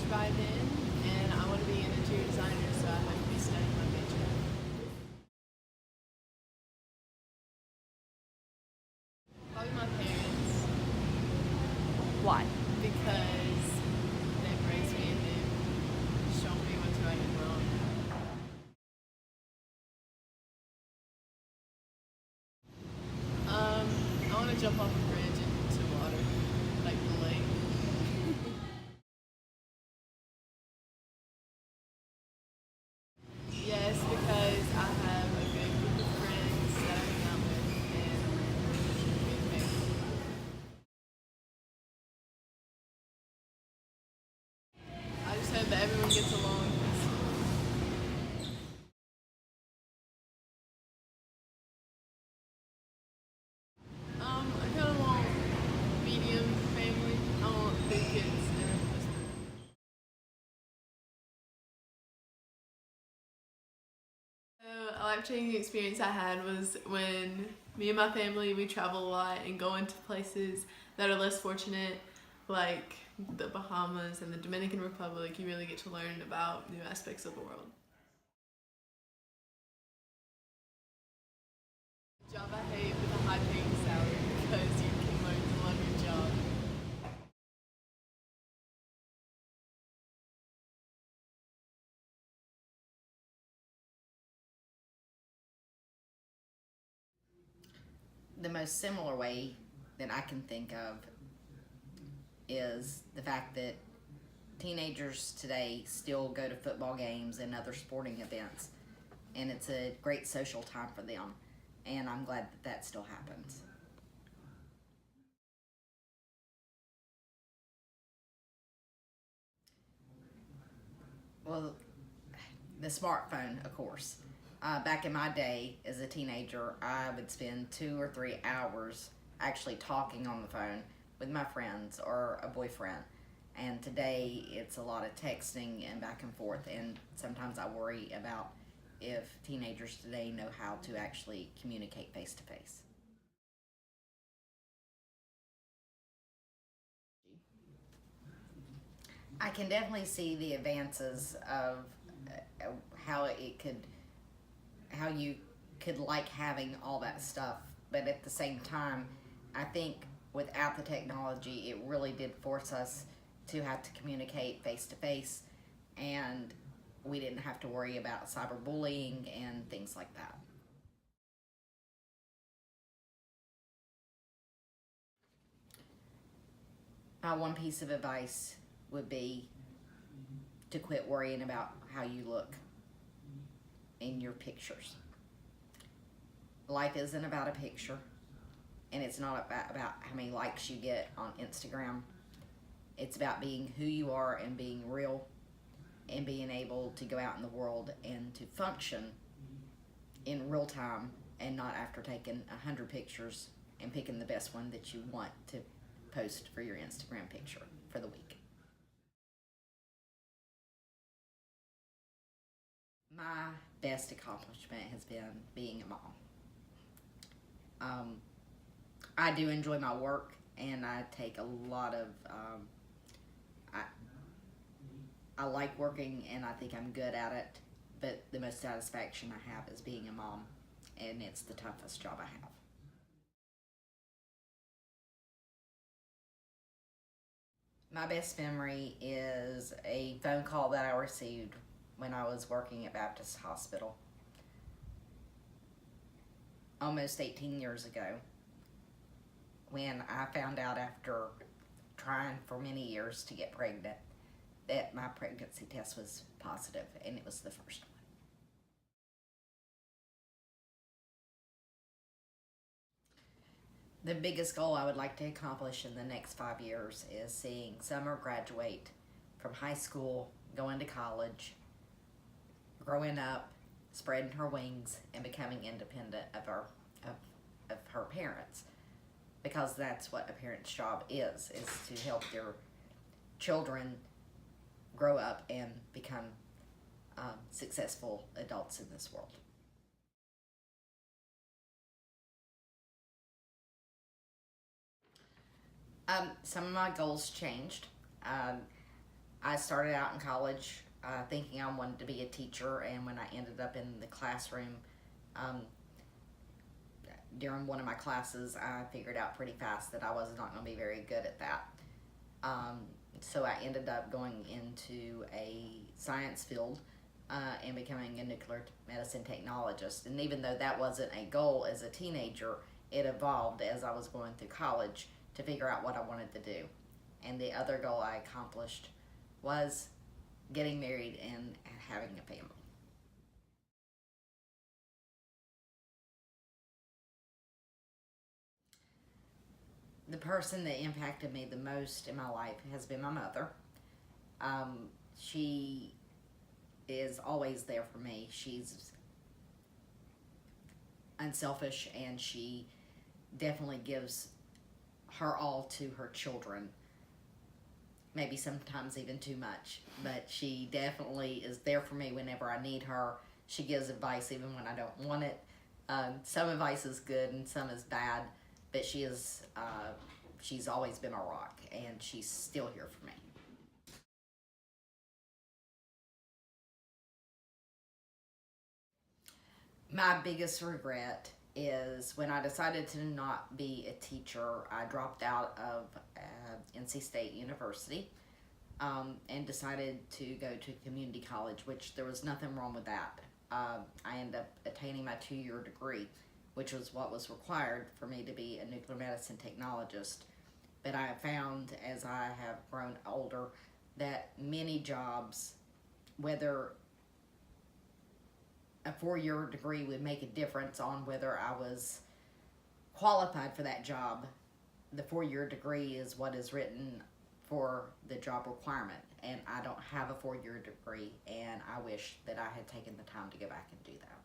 by then, and I want to be an interior designer, so I have to be studying my major. Probably my parents, Why? because they've raised me and they've shown me what's right and wrong. I want to jump off a bridge into water, like the lake. Yes, because I have a good group of friends that I hang out with, and we're big family. I just hope that everyone gets along. I kind of want medium family. I want big kids and a husband. So a life-changing experience I had was when me and my family, we travel a lot and go into places that are less fortunate, like the Bahamas and the Dominican Republic. You really get to learn about new aspects of the world. Job I hate with a high-paying salary because you can learn to love your job. The most similar way that I can think of is the fact that teenagers today still go to football games and other sporting events, and it's a great social time for them, and I'm glad that that still happens. Well, the smartphone, of course. Back in my day as a teenager, I would spend 2 or 3 hours actually talking on the phone with my friends or a boyfriend. And today it's a lot of texting and back and forth. And sometimes I worry about if teenagers today know how to actually communicate face to face. I can definitely see the advances of how it could, how you could like having all that stuff, but at the same time, I think without the technology, it really did force us to have to communicate face to face, and we didn't have to worry about cyberbullying and things like that. My one piece of advice would be to quit worrying about how you look in your pictures. Life isn't about a picture, and it's not about how many likes you get on Instagram. It's about being who you are and being real and being able to go out in the world and to function in real time and not after taking 100 pictures and picking the best one that you want to post for your Instagram picture for the week. My best accomplishment has been being a mom. Um, I do enjoy my work, and I take a lot of. I I like working, and I think I'm good at it. But the most satisfaction I have is being a mom, and it's the toughest job I have. My best memory is a phone call that I received when I was working at Baptist Hospital almost 18 years ago, when I found out after trying for many years to get pregnant that my pregnancy test was positive, and it was the first one. The biggest goal I would like to accomplish in the next 5 years is seeing Summer graduate from high school, going to college, growing up, spreading her wings, and becoming independent of her parents. Because that's what a parent's job is to help their children grow up and become successful adults in this world. Some of my goals changed. I started out in college thinking I wanted to be a teacher, and when I ended up in the classroom, um, during one of my classes, I figured out pretty fast that I was not going to be very good at that. So I ended up going into a science field and becoming a nuclear medicine technologist. And even though that wasn't a goal as a teenager, it evolved as I was going through college to figure out what I wanted to do. And the other goal I accomplished was getting married and having a family. The person that impacted me the most in my life has been my mother. She is always there for me. She's unselfish, and she definitely gives her all to her children. Maybe sometimes even too much, but she definitely is there for me whenever I need her. She gives advice even when I don't want it. Some advice is good and some is bad, but she's always been a rock, and she's still here for me. My biggest regret is when I decided to not be a teacher, I dropped out of NC State University and decided to go to community college, which there was nothing wrong with that. I ended up attaining my 2-year degree, which was what was required for me to be a nuclear medicine technologist. But I have found as I have grown older that many jobs, whether a 4-year degree would make a difference on whether I was qualified for that job, the 4-year degree is what is written for the job requirement, and I don't have a 4-year degree, and I wish that I had taken the time to go back and do that.